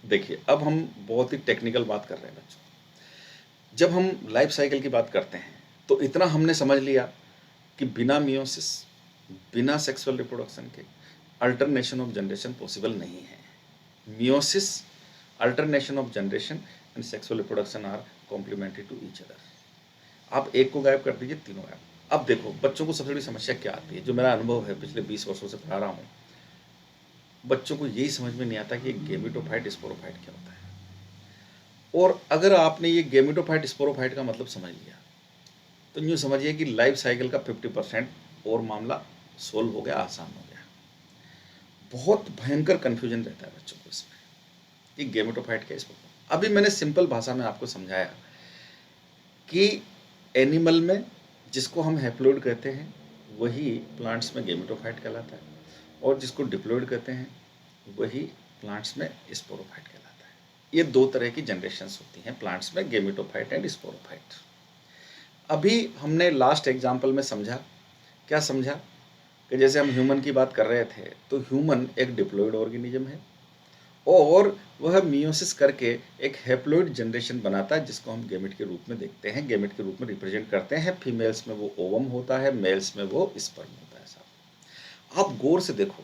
देखिए, अब हम बहुत ही टेक्निकल बात कर रहे हैं बच्चों। जब हम लाइफ साइकिल की बात करते हैं, तो इतना हमने समझ लिया कि बिना मियोसिस, बिना सेक्सुअल रिप्रोडक्शन के अल्टरनेशन ऑफ जनरेशन पॉसिबल नहीं है। Meiosis, alternation of generation and sexual reproduction are complementary to each other. आप एक को गायब कर दीजिए, तीनों गायब। अब देखो, बच्चों को सबसे बड़ी समस्या क्या आती है, जो मेरा अनुभव है पिछले 20 वर्षों से पढ़ा रहा हूँ, बच्चों को यही समझ में नहीं आता कि गेमेटोफाइट स्पोरोफाइट क्या होता है। और अगर आपने ये गेमेटोफाइट स्पोरोफाइट का मतलब समझ लिया, तो यूँ समझिए कि लाइफ साइकिल का 50% और मामला सोल्व हो गया, आसान हो गया। बहुत भयंकर कन्फ्यूजन रहता है बच्चों को इसमें कि गेमेटोफाइट क्या है। अभी मैंने सिंपल भाषा में आपको समझाया कि एनिमल में जिसको हम हैप्लोइड कहते हैं वही प्लांट्स में गेमेटोफाइट कहलाता है, और जिसको डिप्लोइड कहते हैं वही प्लांट्स में स्पोरोफाइट कहलाता है। ये दो तरह की जनरेशन्स होती हैं प्लांट्स में, गेमेटोफाइट एंड स्पोरोफाइट। अभी हमने लास्ट एग्जाम्पल में समझा, क्या समझा, कि जैसे हम ह्यूमन की बात कर रहे थे, तो ह्यूमन एक डिप्लोइड ऑर्गेनिज्म है और वह मियोसिस करके एक हैप्लोइड जनरेशन बनाता है, जिसको हम गेमेट के रूप में देखते हैं, गेमेट के रूप में रिप्रेजेंट करते हैं। फीमेल्स में वो ओवम होता है, मेल्स में वो स्पर्म होता है। साहब, आप गौर से देखो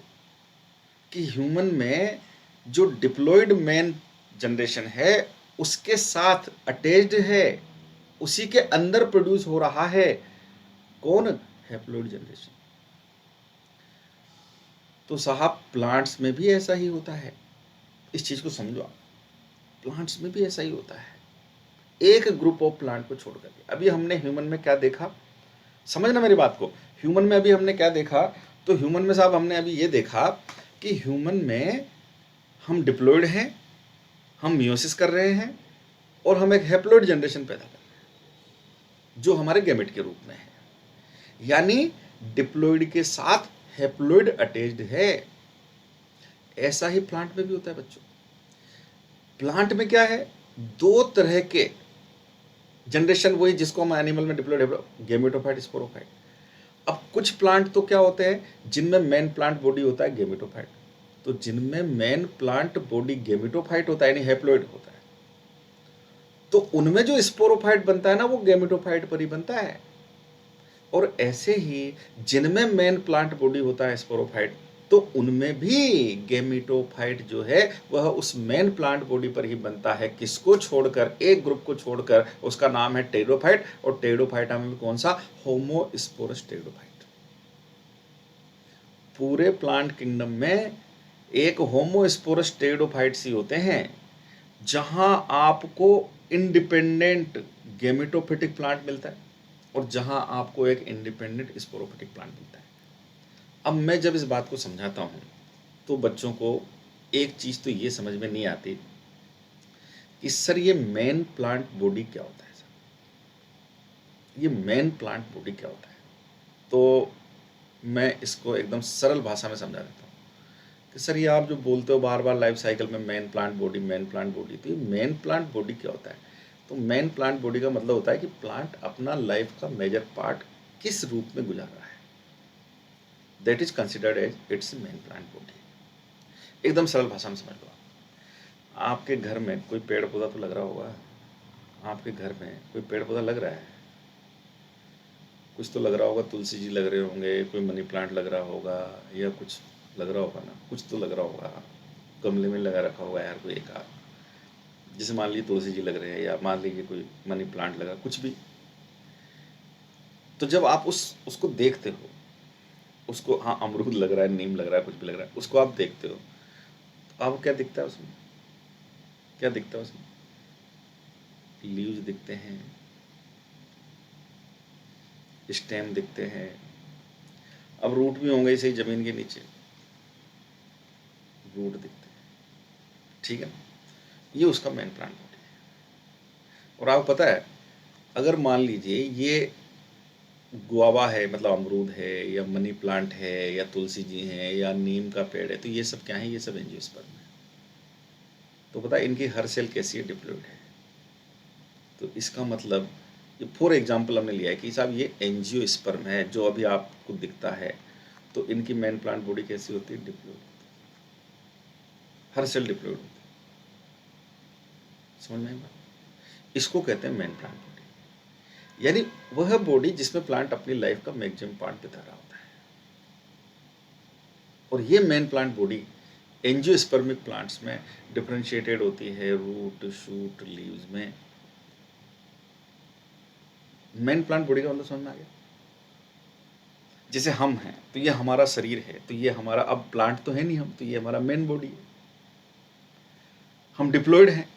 कि ह्यूमन में जो डिप्लोइड मैन जनरेशन है उसके साथ अटैच्ड है, उसी के अंदर प्रोड्यूस हो रहा है कौन, हैप्लोइड जनरेशन। तो साहब, प्लांट्स में भी ऐसा ही होता है, इस चीज को समझो आप। प्लांट्स में भी ऐसा ही होता है, एक ग्रुप ऑफ प्लांट को छोड़ करके। अभी हमने ह्यूमन में क्या देखा, समझना मेरी बात को। ह्यूमन में अभी हमने क्या देखा, तो ह्यूमन में साहब हमने अभी ये देखा कि ह्यूमन में हम डिप्लॉयड हैं, हम मियोसिस कर रहे हैं, और हम एक हैप्लॉयड जनरेशन पैदा कर रहे हैं जो हमारे गैमेट के रूप में है। यानी डिप्लॉयड के साथ हैप्लॉयड अटैच्ड है। ऐसा ही प्लांट में भी होता है बच्चों। प्लांट में क्या है, दो तरह के जनरेशन, वही जिसको हम एनिमल में डिप्लॉयड, गेमेटोफाइट, स्पोरोफाइट। अब कुछ प्लांट तो क्या होते हैं जिनमें मेन प्लांट बॉडी होता है गेमेटोफाइट, तो जिनमें मेन प्लांट बॉडी गेमेटोफाइट होता है यानी हैप्लॉयड होता है, तो उनमें जो स्पोरोफाइट बनता है ना, वो गेमेटोफाइट पर ही बनता है। और ऐसे ही जिनमें मेन प्लांट बॉडी होता है स्पोरोफाइट, तो उनमें भी गेमेटोफाइट जो है वह उस मेन प्लांट बॉडी पर ही बनता है। किसको छोड़कर, एक ग्रुप को छोड़कर, उसका नाम है टेरिडोफाइट। और टेरिडोफाइटा में कौन सा, होमोस्पोरस टेरिडोफाइट। पूरे प्लांट किंगडम में एक होमोस्पोरस टेरिडोफाइट्स ही होते हैं, जहां आपको इंडिपेंडेंट गेमेटोफिटिक प्लांट मिलता है और जहां आपको एक इंडिपेंडेंट स्पोरोफिटिक प्लांट मिलता है। अब मैं जब इस बात को समझाता हूं, तो बच्चों को एक चीज तो ये समझ में नहीं आती कि सर ये मेन प्लांट बॉडी क्या होता है। सर, ये मेन प्लांट बॉडी क्या होता है। तो मैं इसको एकदम सरल भाषा में समझा देता हूँ कि सर, ये आप जो बोलते हो बार बार लाइफ साइकिल में main plant body, main plant body, तो ये मेन प्लांट बॉडी क्या होता है। तो मेन प्लांट बॉडी का मतलब होता है कि प्लांट अपना लाइफ का मेजर पार्ट किस रूप में गुजार रहा है, that is considered as its main plant body. एकदम सरल भाषा में समझ लो। आपके घर में कोई पेड़ पौधा तो लग रहा होगा, आपके घर में कोई पेड़ पौधा लग रहा है, कुछ तो लग रहा होगा, तुलसी जी लग रहे होंगे, कोई मनी प्लांट लग रहा होगा, या कुछ लग रहा होगा ना, कुछ तो लग रहा होगा, गमले में लगा रखा होगा यार कोई एक आध, जैसे मान लीजिए तुलसी जी लग रहे हैं, या मान लीजिए कोई मनी प्लांट लगा, कुछ भी। तो जब आप उसको देखते हो, उसको, हाँ अमरूद लग रहा है, नीम लग रहा है, कुछ भी लग रहा है, उसको आप देखते हो, तो आपको क्या दिखता है उसमें, क्या दिखता है उसमें, लीव्स दिखते हैं, स्टेम दिखते हैं, अब रूट भी होंगे इसे जमीन के नीचे, रूट दिखते हैं, ठीक है। ये उसका मेन प्लांट बॉडी है। और आपको पता है, अगर मान लीजिए ये गुआवा है, मतलब अमरूद है, या मनी प्लांट है, या तुलसी जी हैं, या नीम का पेड़ है, तो ये सब क्या है, ये सब एंजियोस्पर्म है। तो पता है इनकी हर सेल कैसी है, डिप्लॉयड है। तो इसका मतलब, ये फॉर एग्जाम्पल हमने लिया है कि साहब ये एंजियोस्पर्म है जो अभी आपको दिखता है, तो इनकी मेन प्लांट बॉडी कैसी होती है, डिप्लॉयड, हर सेल डिप्लॉयड होती है। समझ में आई बात? इसको कहते हैं मेन प्लांट बॉडी, यानी वह बॉडी जिसमें प्लांट अपनी लाइफ का मैक्सिमम पार्ट बिता रहा होता है। और ये main plant body angiospermic plants में डिफरेंशिएटेड होती है रूट, शूट, लीव्स में। मेन प्लांट बॉडी का मतलब समझ में आ गया? जैसे हम हैं तो ये हमारा शरीर है, तो ये हमारा, अब प्लांट तो है नहीं हम, तो ये हमारा मेन बॉडी है। हम डिप्लॉयड हैं,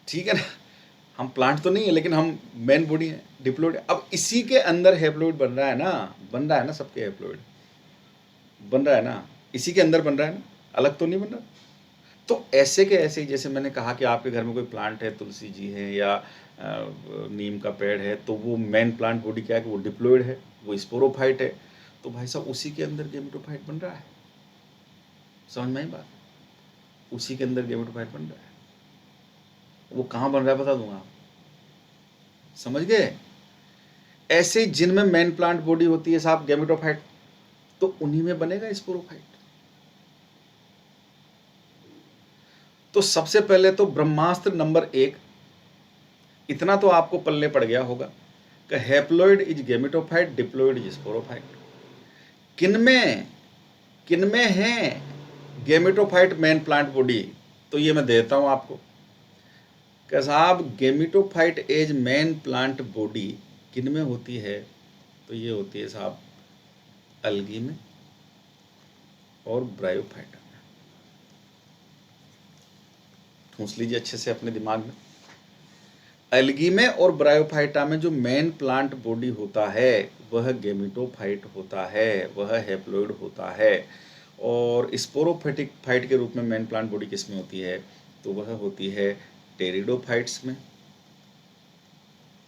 ठीक है ना, हम प्लांट तो नहीं है लेकिन हम मेन बॉडी है, डिप्लॉयड है। अब इसी के अंदर हैप्लॉइड बन रहा है ना, सबके हैप्लॉइड बन रहा है ना, इसी के अंदर बन रहा है ना, अलग तो नहीं बन रहा। तो ऐसे के ऐसे, जैसे मैंने कहा कि आपके घर में कोई प्लांट है, तुलसी जी है या नीम का पेड़ है, तो वो मेन प्लांट बॉडी क्या है कि वो डिप्लॉयड है, वो स्पोरोफाइट है। तो भाई साहब उसी के अंदर गेमेटोफाइट बन रहा है। समझ में आई बात? उसी के अंदर गेमेटोफाइट बन रहा है। वो कहाँ बन रहा है बता दूंगा आप, समझ गए? ऐसे जिनमें मेन प्लांट बॉडी होती है साहब गेमेटोफाइट, तो उन्हीं में बनेगा स्पोरोफाइट। तो सबसे पहले तो ब्रह्मास्त्र नंबर 1, इतना तो आपको पल्ले पड़ गया होगा कि haploid is gametophyte, diploid is sporophyte. किनमें है गेमेटोफाइट मेन प्लांट बॉडी? तो ये मैं देता हूं आपको कि साहब gametophyte as main plant body किनमें होती है? तो ये होती है साहब अलगी में और ब्रायोफाइटा में। ठूंस लीजिए अच्छे से अपने दिमाग में। एल्गी में और ब्रायोफाइटा में जो मेन प्लांट बॉडी होता है वह गेमेटोफाइट होता है, वह हैप्लॉइड होता है। और स्पोरोफाइटिक फाइट के रूप में मेन प्लांट बॉडी किस में होती है? तो वह होती है टेरिडोफाइट्स में,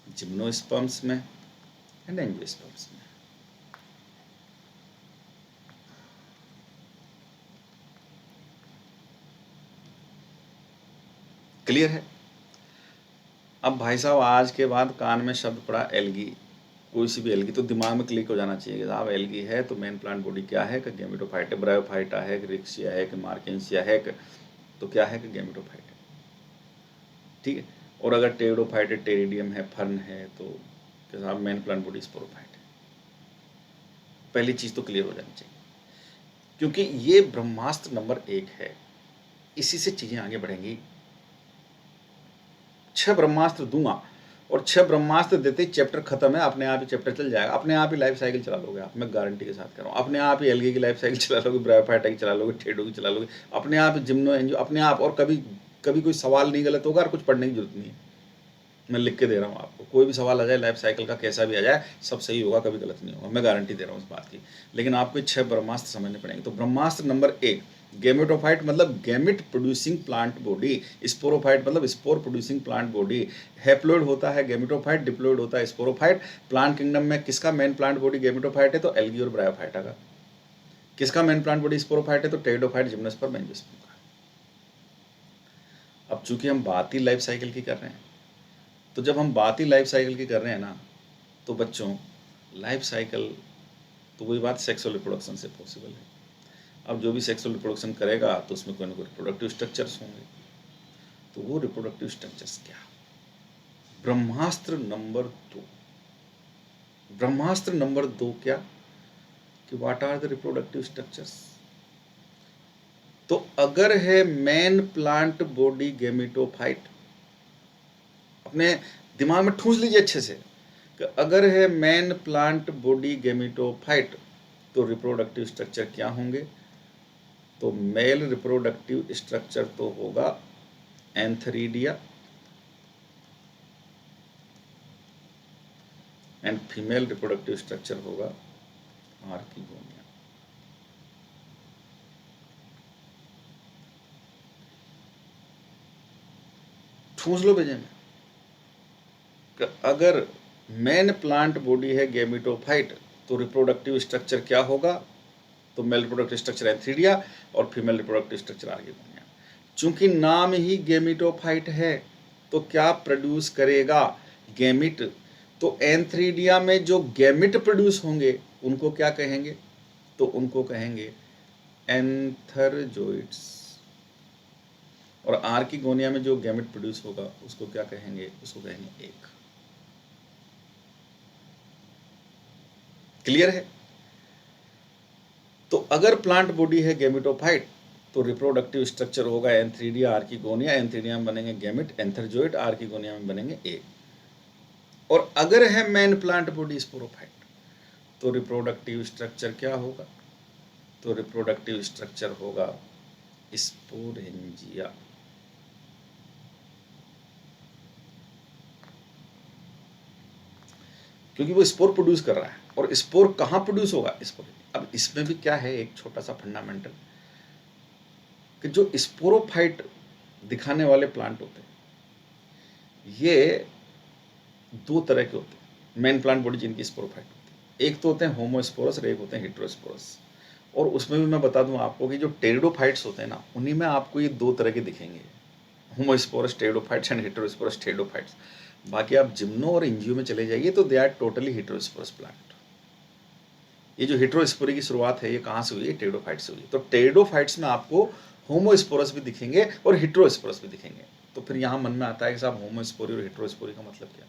जिम्नोस्पर्म्स में एंड एंजियोस्पर्म्स में। क्लियर है? अब भाई साहब आज के बाद कान में शब्द पड़ा एल्गी, कोई सी भी एल्गी, तो दिमाग में क्लिक हो जाना चाहिए कि साहब एल्गी है तो मेन प्लांट बॉडी क्या है कि गेमेटोफाइट है, ब्रायोफाइटा है कि रिक्सिया है कि मार्केंसिया है कि, तो क्या है कि गेमेटोफाइट है। ठीक है? और अगर टेरिडोफाइट है, टेरिडियम है, फर्न है, तो साहब मेन प्लांट बॉडी स्पोरोफाइट है। पहली चीज तो क्लियर हो जानी चाहिए, क्योंकि ये ब्रह्मास्त्र नंबर 1 है, इसी से चीजें आगे बढ़ेंगी। 6 ब्रह्मास्त्र दूंगा और 6 ब्रह्मास्त्र देते ही चैप्टर खत्म है, अपने आप ही चैप्टर चल जाएगा, अपने आप ही लाइफ साइकिल चला लोगे आप, मैं गारंटी के साथ कह रहा हूँ। अपने आप ही एल्गी की लाइफ साइकिल चला लोगे, ब्रायोफाइटा की चला लोगे, टेडो की चला लोगे, अपने आप ही जिम्नो एंजियो अपने आप। और कभी कभी कोई सवाल नहीं गलत होगा और कुछ पढ़ने की जरूरत नहीं है, मैं लिख के दे रहा हूँ आपको। कोई भी सवाल आ जाए लाइफ साइकिल का, कैसा भी आ जाए, सब सही होगा, कभी गलत नहीं होगा, मैं गारंटी दे रहा हूँ इस बात की। लेकिन आपको 6 ब्रह्मास्त्र समझने पड़ेंगे। तो ब्रह्मास्त्र नंबर 1 गेमेटोफाइट मतलब gamete producing plant body, sporophyte मतलब spore producing plant body, haploid होता है गेमेटोफाइट, डिप्लॉइड होता है स्पोरोफाइट। प्लांट किंगडम में किसका मेन प्लांट बॉडी गेमेटोफाइट है? तो एल्गी और ब्रायोफाइटा का। किसका मेन प्लांट बॉडी स्पोरोफाइट है? तो टेरिडोफाइट, जिम्नोस्पर्म, एंजियोस्पर्म का। अब चूंकि हम बात ही लाइफ साइकिल की कर रहे हैं, तो जब हम बात ही लाइफ साइकिल की कर रहे हैं ना, तो बच्चों लाइफ साइकिल तो वही बात सेक्सुअल रिप्रोडक्शन से पॉसिबल है। अब जो भी सेक्सुअल रिप्रोडक्शन करेगा तो उसमें कोई ना कोई रिप्रोडक्टिव स्ट्रक्चर्स होंगे। तो वो रिप्रोडक्टिव स्ट्रक्चर्स क्या? ब्रह्मास्त्र नंबर 2, ब्रह्मास्त्र नंबर 2 क्या कि what are the reproductive structures? तो अगर है मेन प्लांट बॉडी गेमेटोफाइट, अपने दिमाग में ठूंस लीजिए अच्छे से कि अगर है मेन प्लांट बॉडी गेमेटोफाइट तो रिप्रोडक्टिव स्ट्रक्चर क्या होंगे? तो मेल रिप्रोडक्टिव स्ट्रक्चर तो होगा एंथरीडिया एंड फीमेल रिप्रोडक्टिव स्ट्रक्चर होगा आर्किगोनिया। ठूंस लो भेजे में कि अगर मेन प्लांट बॉडी है गेमेटोफाइट तो रिप्रोडक्टिव स्ट्रक्चर क्या होगा? तो मेल रिप्रोडक्टिव स्ट्रक्चर एंथरीडिया और फीमेल रिप्रोडक्टिव स्ट्रक्चर आर्किगोनिया। चूंकि नाम ही गेमेटोफाइट है तो क्या प्रोड्यूस करेगा? गैमिट। तो एंथरीडिया में जो गैमिट प्रोड्यूस होंगे उनको क्या कहेंगे? तो उनको कहेंगे एंथरजोइड्स। और आर्किगोनिया में जो गैमेट प्रोड्यूस होगा उसको क्या कहेंगे, उसको कहेंगे एग। क्लियर है? तो अगर प्लांट बॉडी है गैमेटोफाइट तो रिप्रोडक्टिव स्ट्रक्चर होगा एंथ्रीडिया आर्किगोनिया, एंथ्रीडिया में बनेंगे गैमेट, एंथरजोइट, आर्किगोनिया में बनेंगे एग। और अगर है मेन प्लांट बॉडी स्पोरोफाइट तो रिप्रोडक्टिव स्ट्रक्चर क्या होगा, तो रिप्रोडक्टिव स्ट्रक्चर होगा स्पोरेंजिया। क्योंकि वो स्पोर प्रोड्यूस कर रहा है। और स्पोर कहाँ प्रोड्यूस होगा, स्पोर। अब इसमें भी क्या है, एक छोटा सा फंडामेंटल, कि जो स्पोरोफाइट दिखाने वाले प्लांट होते हैं ये दो तरह के होते हैं, मेन प्लांट बॉडी जिनकी स्पोरोफाइट होती है। एक तो होते हैं होमोस्पोरस और एक होते हैं हेटेरोस्पोरस। और उसमें भी मैं बता दूं आपको कि जो टेरिडोफाइट्स होते हैं ना, उन्हीं में आपको ये दो तरह के दिखेंगे, homosporous pteridophytes and heterosporous pteridophytes. बाकी आप जिम्नो और एंजियो में चले जाइए तो they are totally heterosporous plant. ये जो हेटेरोस्पोरी की शुरुआत है ये कहाँ से हुई है, टेरिडोफाइट से हुई। तो टेरिडोफाइट्स में आपको होमोस्पोरस भी दिखेंगे और हेटेरोस्पोरस भी दिखेंगे। तो फिर यहाँ मन में आता है कि साहब होमोस्पोरी और हेटेरोस्पोरी का मतलब क्या।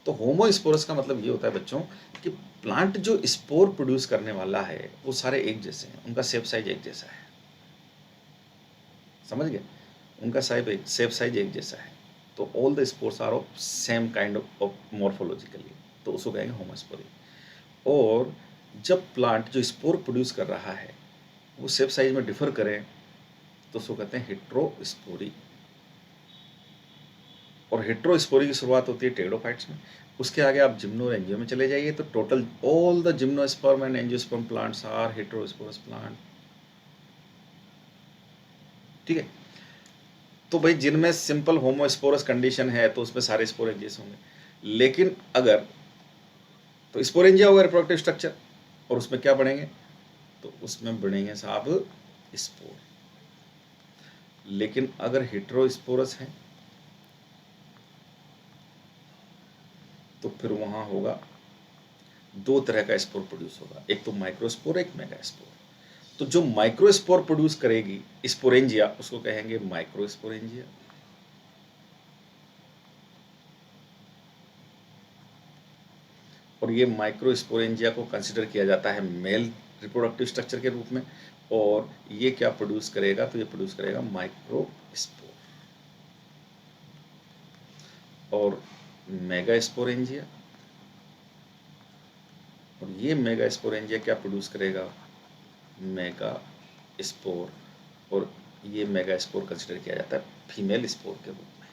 तो होमोस्पोरस का मतलब ये होता है बच्चों कि प्लांट जो स्पोर प्रोड्यूस करने वाला है वो सारे एक जैसे हैं, उनका शेप साइज एक जैसा है। समझ गए? उनका शेप साइज एक जैसा है। तो all the spores are of same kind of morphologically, तो उसको कहेंगे होमोस्पोरी। और जब प्लांट जो स्पोर प्रोड्यूस कर रहा है वो शेप साइज में डिफर करें तो उसको कहते हैं हेट्रोस्पोरी। और हेट्रोस्पोरी की शुरुआत होती है टेरिडोफाइट्स में। उसके आगे आप जिम्नो और एंजियो में चले जाइए तो total all the gymnosperm and angiosperm plants are heterosporous plant. ठीक है? तो भाई जिनमें सिंपल होमोस्पोरस कंडीशन है तो उसमें सारे स्पोरेंजियस होंगे। लेकिन अगर तो स्पोरेंजिया होगा रिप्रोडक्टिव स्ट्रक्चर, और उसमें क्या बढ़ेंगे, तो उसमें बढ़ेंगे साहब स्पोर। लेकिन अगर हेट्रोस्पोरस है तो फिर वहां होगा दो तरह का स्पोर प्रोड्यूस होगा, एक तो माइक्रोस्पोर, एक मेगास्पोर। तो जो माइक्रोस्पोर प्रोड्यूस करेगी स्पोरेंजिया उसको कहेंगे माइक्रोस्पोरेंजिया। और ये माइक्रोस्पोरेंजिया को कंसिडर किया जाता है मेल रिप्रोडक्टिव स्ट्रक्चर के रूप में। और ये क्या प्रोड्यूस करेगा, तो ये प्रोड्यूस करेगा माइक्रोस्पोर। और मेगास्पोरेंजिया, और ये मेगास्पोरेंजिया क्या प्रोड्यूस करेगा, मेगा स्पोर। और ये मेगा स्पोर कंसिडर किया जाता है फीमेल स्पोर के रूप में।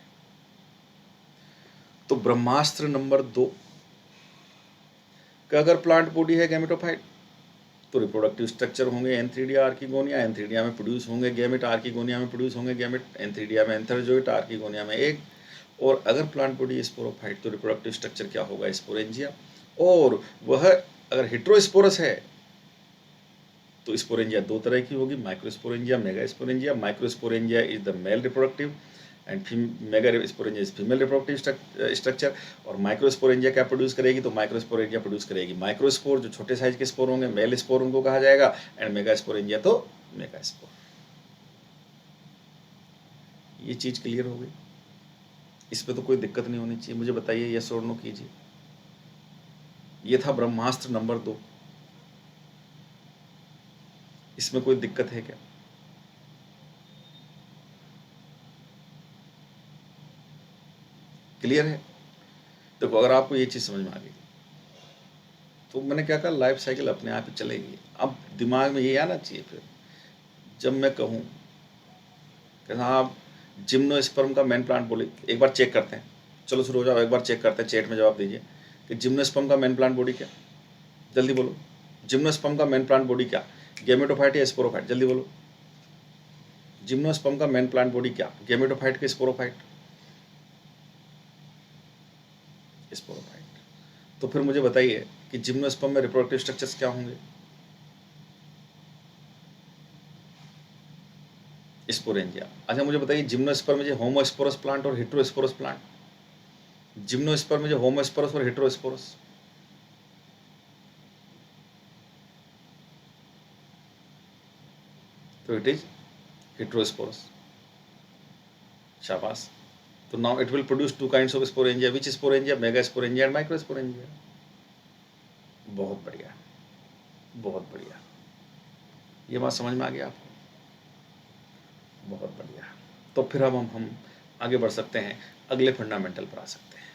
तो ब्रह्मास्त्र नंबर 2 का अगर प्लांट बॉडी है गैमेटोफाइट तो रिप्रोडक्टिव स्ट्रक्चर होंगे एंथ्रीडिया आर्किगोनिया, एंथ्रीडिया में प्रोड्यूस होंगे गैमेट, आर्किगोनिया में प्रोड्यूस होंगे गैमेट, एंथ्रीडिया में एंथरजोइट, आर्किगोनिया में एग। और अगर प्लांट बॉडी स्पोरोफाइट तो रिप्रोडक्टिव स्ट्रक्चर क्या होगा, स्पोरेंजिया। और वह अगर हेट्रोस्पोरस है तो स्पोरेंजिया दो तरह की होगी, microsporangia, megasporangia. Microsporangia is the male reproductive and megasporangia is female reproductive structure. और माइक्रोस्पोरेंजिया क्या प्रोड्यूस करेगी, तो माइक्रोस्पोरेंजिया प्रोड्यूस करेगी माइक्रोस्पोर, जो छोटे साइज के स्पोर होंगे, मेल स्पोर उनको कहा जाएगा। एंड मेगास्पोरेंजिया तो मेगास्पोर। ये चीज क्लियर हो गई? इसमें तो कोई दिक्कत नहीं होनी चाहिए। मुझे बताइए, यस और नो कीजिए। ये था ब्रह्मास्त्र नंबर 2। इसमें कोई दिक्कत है क्या? क्लियर है? देखो अगर आपको ये चीज समझ में आ गई तो मैंने क्या कहा, लाइफ साइकिल अपने आप ही चलेगी। अब दिमाग में ये आना चाहिए फिर, जब मैं कहूँ कि साहब जिम्नोस्पर्म का मेन प्लांट बॉडी, एक बार चेक करते हैं। चलो शुरू हो जाओ, एक बार चेक करते हैं, चैट में जवाब दीजिए कि जिम्नोस्पर्म का मेन प्लांट बॉडी क्या। जल्दी बोलो, जिम्नोस्पर्म का मेन प्लांट बॉडी क्या, गैमेटोफाइट या स्पोरोफाइट? जल्दी बोलो, जिम्नोस्पर्म का मेन प्लांट बॉडी क्या, गैमेटोफाइट के स्पोरोफाइट? स्पोरोफाइट। तो फिर मुझे बताइए कि जिम्नोस्पर्म में रिप्रोडक्टिव स्ट्रक्चर्स क्या होंगे, स्पोरेंजिया। अच्छा मुझे बताइए जिम्नोस्पर्म में जो होमोस्पोरस प्लांट और हेटेरोस्पोरस प्लांट, जिम्नोस्पर्म में जो होमोस्पोरस और हेटेरोस्पोरस, तो इट इज हेटेरोस्पोरस। शाबाश। तो now it will produce two kinds of sporangia, which sporangia? Mega sporangia and micro sporangia. बहुत बढ़िया, बहुत बढ़िया। ये बात समझ में आ गया आपको? बहुत बढ़िया। तो फिर हम आगे बढ़ सकते हैं, अगले फंडामेंटल पर आ सकते हैं।